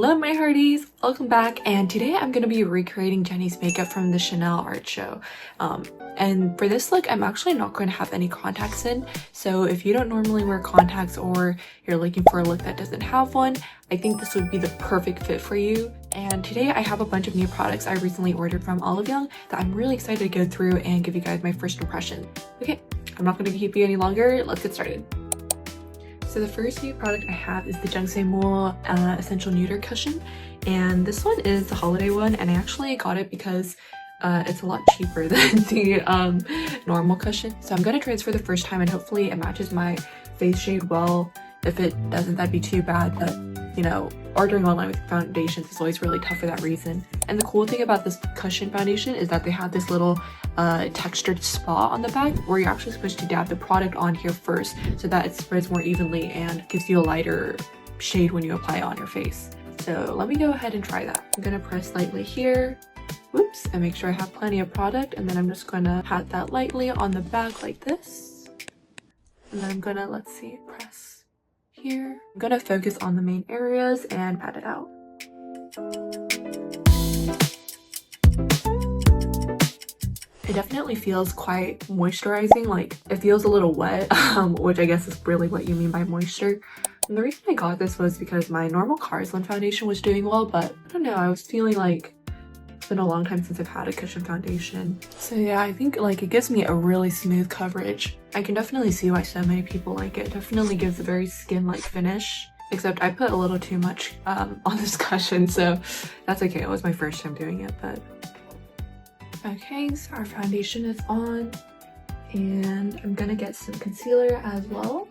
Hello my hearties, welcome back, and today I'm going to be recreating Jennie's makeup from the Chanel art show. And for this look, I'm actually not going to have any contacts in, so if you don't normally wear contacts or you're looking for a look that doesn't have one, I think this would be the perfect fit for you. And today I have a bunch of new products I recently ordered from Olive Young that I'm really excited to go through and give you guys my first impression. Okay, I'm not going to keep you any longer, let's get started. So the first new product I have is the JUNGSAEMMOOL Essential Nuder Cushion, and this one is the holiday one, and I actually got it because it's a lot cheaper than the normal cushion. So I'm going to try this for the first time and hopefully it matches my face shade well. If it doesn't, that'd be too bad, but you know, ordering online with foundations is always really tough for that reason. And the cool thing about this cushion foundation is that they have this little textured spot on the back where you're actually supposed to dab the product on here first so that it spreads more evenly and gives you a lighter shade when you apply it on your face. So let me go ahead and try that. I'm gonna press lightly here, whoops, and make sure I have plenty of product, and then I'm just gonna pat that lightly on the back like this. And then I'm gonna, let's see, press here. I'm gonna focus on the main areas and pat it out. It definitely feels quite moisturizing, like it feels a little wet, which I guess is really what you mean by moisture. And the reason I got this was because my normal Carslan foundation was doing well, but I don't know, I was feeling like it's been a long time since I've had a cushion foundation. So yeah, I think like it gives me a really smooth coverage. I can definitely see why so many people like it. It definitely gives a very skin-like finish, except I put a little too much on this cushion, so that's okay. It was my first time doing it, but okay, so our foundation is on, and I'm gonna get some concealer as well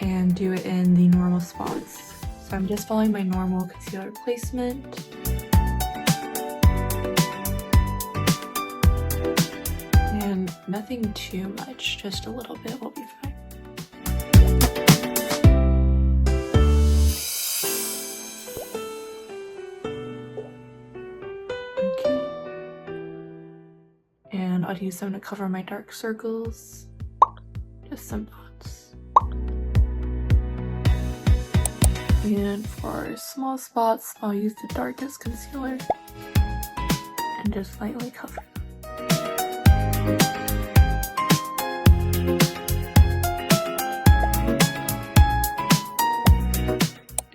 and do it in the normal spots. So I'm just following my normal concealer placement. And nothing too much, just a little bit will be fine. And I'll use some to cover my dark circles. Just some dots. And for small spots, I'll use the darkest concealer and just lightly cover them.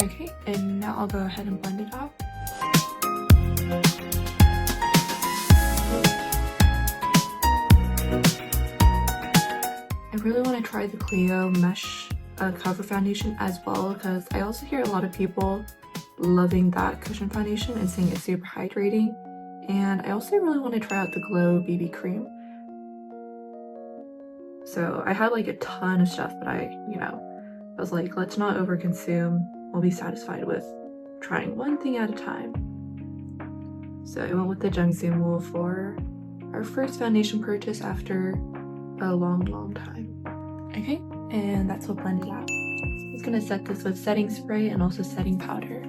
Okay, and now I'll go ahead and blend it out. I really want to try the Clio Mesh Cover Foundation as well, because I also hear a lot of people loving that cushion foundation and saying it's super hydrating. And I also really want to try out the Glow BB Cream. So I had like a ton of stuff, but I was like, let's not overconsume. We'll be satisfied with trying one thing at a time. So I went with the JUNGSAEMMOOL for our first foundation purchase after a long time. Okay, and that's what blended out. I'm just gonna set this with setting spray and also setting powder.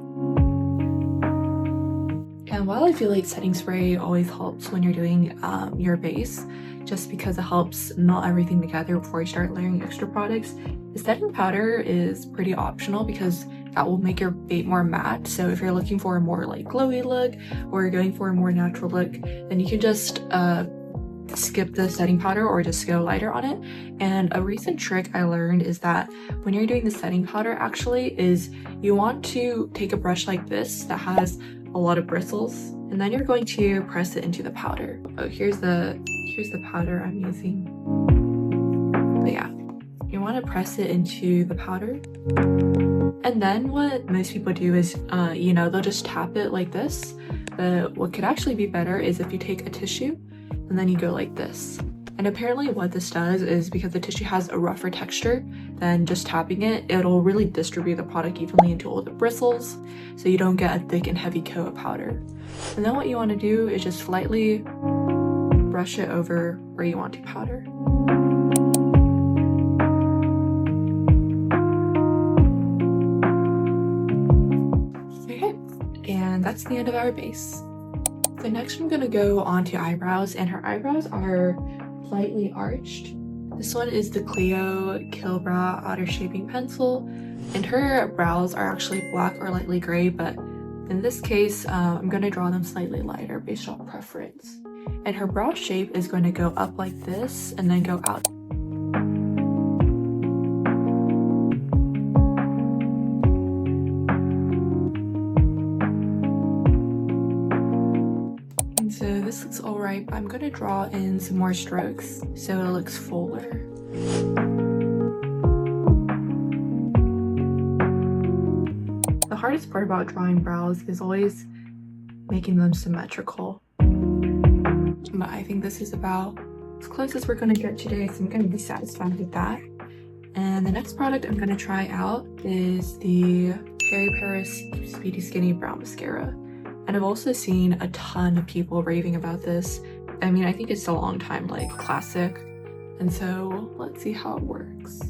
And while I feel like setting spray always helps when you're doing your base, just because it helps melt everything together before you start layering extra products, the setting powder is pretty optional because that will make your base more matte. So if you're looking for a more like glowy look or you're going for a more natural look, then you can just skip the setting powder or just go lighter on it. And a recent trick I learned is that when you're doing the setting powder actually is you want to take a brush like this that has a lot of bristles, and then you're going to press it into the powder. Oh, here's the powder I'm using. But yeah, you want to press it into the powder. And then what most people do is they'll just tap it like this. But what could actually be better is if you take a tissue and then you go like this. And apparently what this does is because the tissue has a rougher texture than just tapping it, it'll really distribute the product evenly into all the bristles so you don't get a thick and heavy coat of powder. And then what you want to do is just lightly brush it over where you want to powder. Okay, and that's the end of our base. So next I'm going to go on to eyebrows, and her eyebrows are slightly arched. This one is the Clio Kill Brow Outer Shaping Pencil, and her brows are actually black or lightly gray, but in this case, I'm going to draw them slightly lighter based on preference. And her brow shape is going to go up like this and then go out. And so this looks alright, but I'm going to draw in some more strokes so it looks fuller. The hardest part about drawing brows is always making them symmetrical. But I think this is about as close as we're going to get today, so I'm going to be satisfied with that. And the next product I'm going to try out is the Peripera Speedy Skinny Brow Mascara. And I've also seen a ton of people raving about this. I mean, I think it's a long time like classic. And so let's see how it works.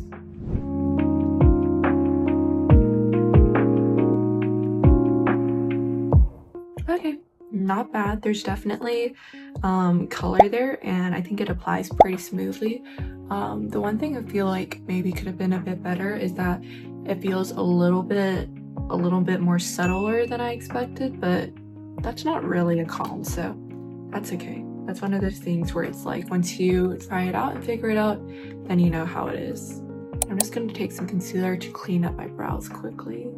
Okay, not bad. There's definitely color there, and I think it applies pretty smoothly. The one thing I feel like maybe could have been a bit better is that it feels a little bit more subtler than I expected, but that's not really a con, so that's okay. That's one of those things where it's like once you try it out and figure it out, then you know how it is. I'm just going to take some concealer to clean up my brows quickly.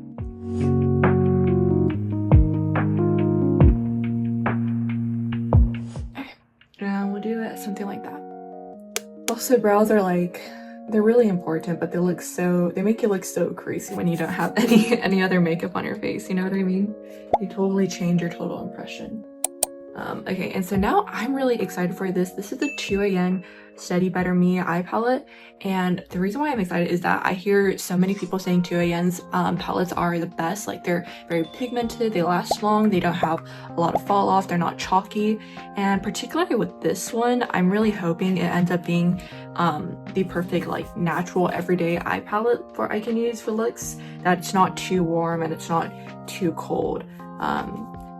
And we'll do it something like that. Also, brows are like, they're really important, but they make you look so crazy when you don't have any other makeup on your face, you know what I mean? They totally change your total impression. Okay, and so now I'm really excited for this. This is the 2am Steady Better Me eye palette, and the reason why I'm excited is that I hear so many people saying 2am's palettes are the best. Like, they're very pigmented, they last long, they don't have a lot of fall off, they're not chalky, and particularly with this one, I'm really hoping it ends up being the perfect like natural everyday eye palette I can use for looks that's not too warm and it's not too cold.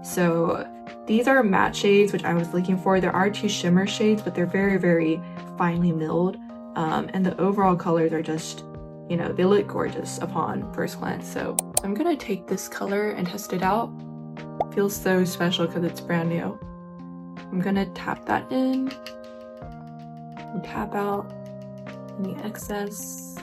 So these are matte shades, which I was looking for. There are 2 shimmer shades, but they're very, very finely milled. And the overall colors are just, you know, they look gorgeous upon first glance. So I'm gonna take this color and test it out. It feels so special because it's brand new. I'm gonna tap that in and tap out any excess.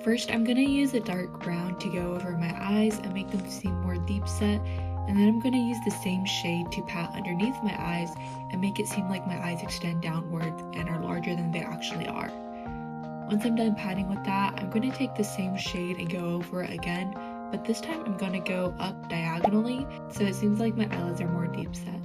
First, I'm gonna use a dark brown to go over my eyes and make them seem more deep set. And then I'm going to use the same shade to pat underneath my eyes and make it seem like my eyes extend downward and are larger than they actually are. Once I'm done patting with that, I'm going to take the same shade and go over it again, but this time I'm going to go up diagonally so it seems like my eyelids are more deep set.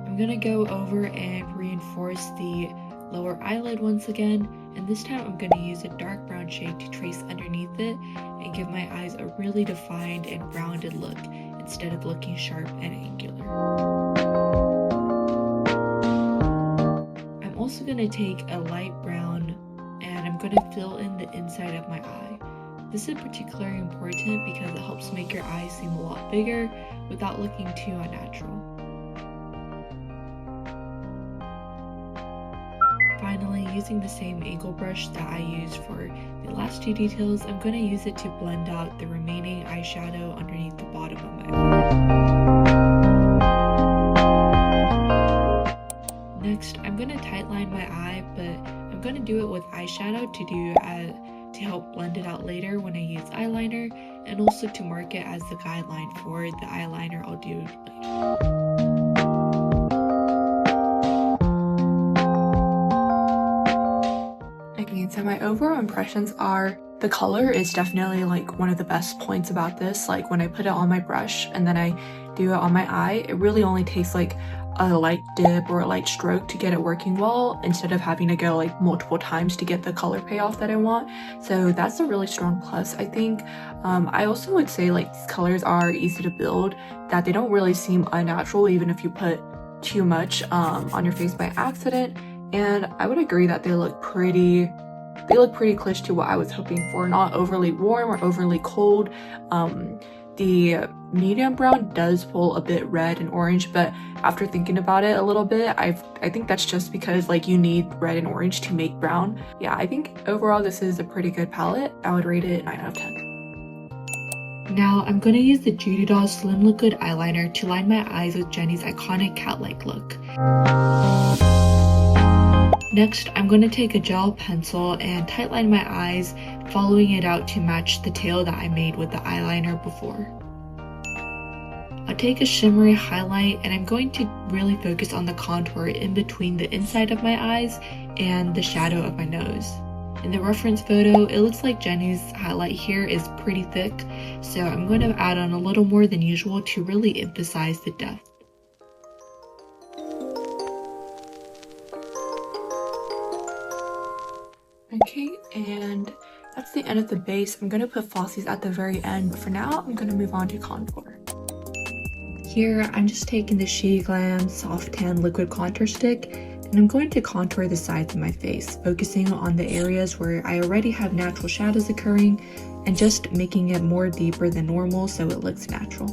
I'm going to go over and reinforce the lower eyelid once again, and this time I'm going to use a dark brown shade to trace underneath it and give my eyes a really defined and rounded look instead of looking sharp and angular. I'm also going to take a light brown and I'm going to fill in the inside of my eye. This is particularly important because it helps make your eyes seem a lot bigger without looking too unnatural. Finally, using the same angle brush that I used for the last 2 details, I'm going to use it to blend out the remaining eyeshadow underneath the bottom of my eye. Next, I'm going to tightline my eye, but I'm going to do it with eyeshadow to help blend it out later when I use eyeliner, and also to mark it as the guideline for the eyeliner I'll do later. So my overall impressions are the color is definitely like one of the best points about this. Like when I put it on my brush and then I do it on my eye, it really only takes like a light dip or a light stroke to get it working well instead of having to go like multiple times to get the color payoff that I want. So that's a really strong plus, I think. I also would say like these colors are easy to build, that they don't really seem unnatural even if you put too much on your face by accident. And I would agree that they look pretty close to what I was hoping for. Not overly warm or overly cold. the medium brown does pull a bit red and orange, but after thinking about it a little bit, I think that's just because like you need red and orange to make brown. Yeah, I think overall this is a pretty good palette. I would rate it 9 out of 10. Now I'm going to use the Judydoll Slim Liquid Eyeliner to line my eyes with Jennie's iconic cat-like look. Next, I'm going to take a gel pencil and tightline my eyes, following it out to match the tail that I made with the eyeliner before. I'll take a shimmery highlight and I'm going to really focus on the contour in between the inside of my eyes and the shadow of my nose. In the reference photo, it looks like Jennie's highlight here is pretty thick, so I'm going to add on a little more than usual to really emphasize the depth. Okay, and that's the end of the base. I'm going to put flosses at the very end, but for now, I'm going to move on to contour. Here, I'm just taking the Sheglam Soft Tan Liquid Contour Stick, and I'm going to contour the sides of my face, focusing on the areas where I already have natural shadows occurring, and just making it more deeper than normal so it looks natural.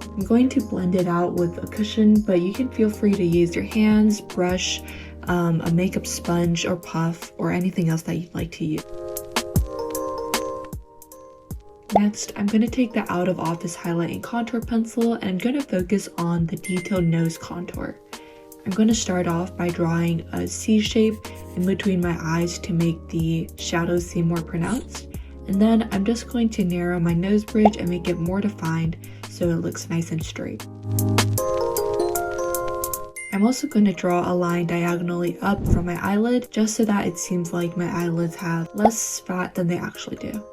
I'm going to blend it out with a cushion, but you can feel free to use your hands, brush, a makeup sponge or puff, or anything else that you'd like to use. Next, I'm going to take the Out of Office Highlight and Contour pencil and I'm going to focus on the detailed nose contour. I'm going to start off by drawing a C shape in between my eyes to make the shadows seem more pronounced. And then I'm just going to narrow my nose bridge and make it more defined so it looks nice and straight. I'm also going to draw a line diagonally up from my eyelid just so that it seems like my eyelids have less fat than they actually do.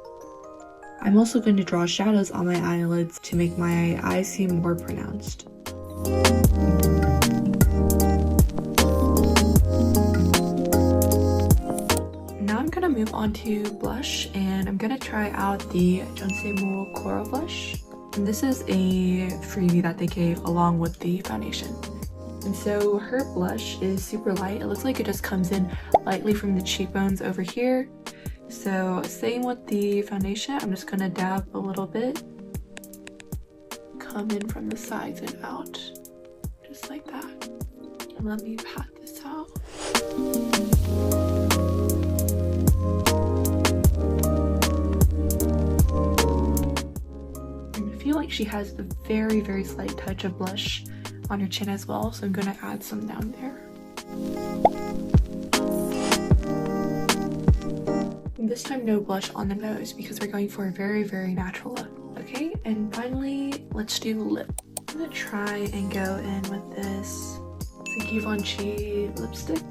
I'm also going to draw shadows on my eyelids to make my eyes seem more pronounced. Now I'm going to move on to blush, and I'm going to try out the JUNGSAEMMOOL Coral Blush. And this is a freebie that they gave along with the foundation. And so her blush is super light. It looks like it just comes in lightly from the cheekbones over here. So same with the foundation, I'm just gonna dab a little bit, come in from the sides and out, just like that. And let me pat this out. And I feel like she has a very, very slight touch of blush on her chin as well, so I'm gonna add some down there. This time no blush on the nose because we're going for a very, very natural look. Okay, and finally, let's do lip. I'm gonna try and go in with this Givenchy lipstick.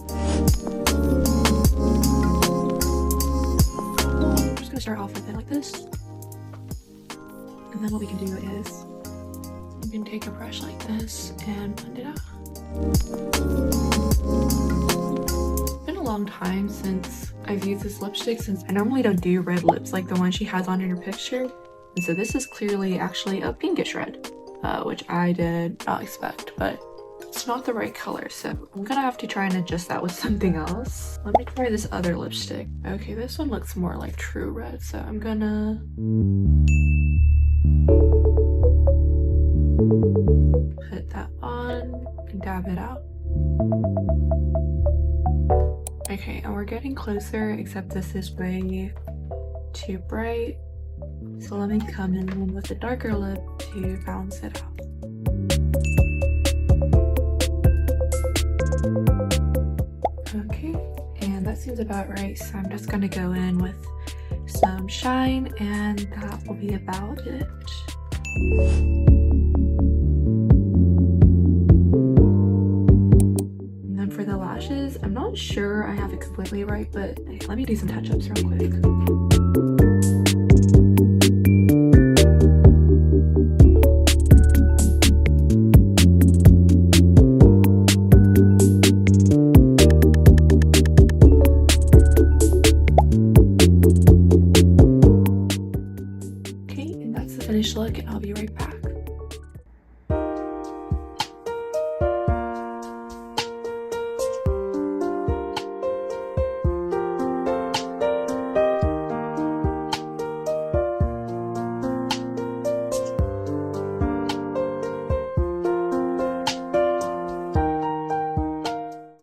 I'm just gonna start off with it like this. And then what we can do is you can take a brush like this and blend it out. It's been a long time since I've used this lipstick, since I normally don't do red lips like the one she has on in her picture. And so this is clearly actually a pinkish red, which I did not expect, but it's not the right color. So I'm gonna have to try and adjust that with something else. Let me try this other lipstick. Okay, this one looks more like true red, so I'm gonna put that on and dab it out. Okay, and we're getting closer, except this is way too bright. So let me come in with a darker lip to balance it out. Okay, and that seems about right. So I'm just gonna go in with some shine, and that will be about it. For the lashes, I'm not sure I have it completely right, but hey, let me do some touch-ups real quick. Okay, and that's the finished look, and I'll be right back.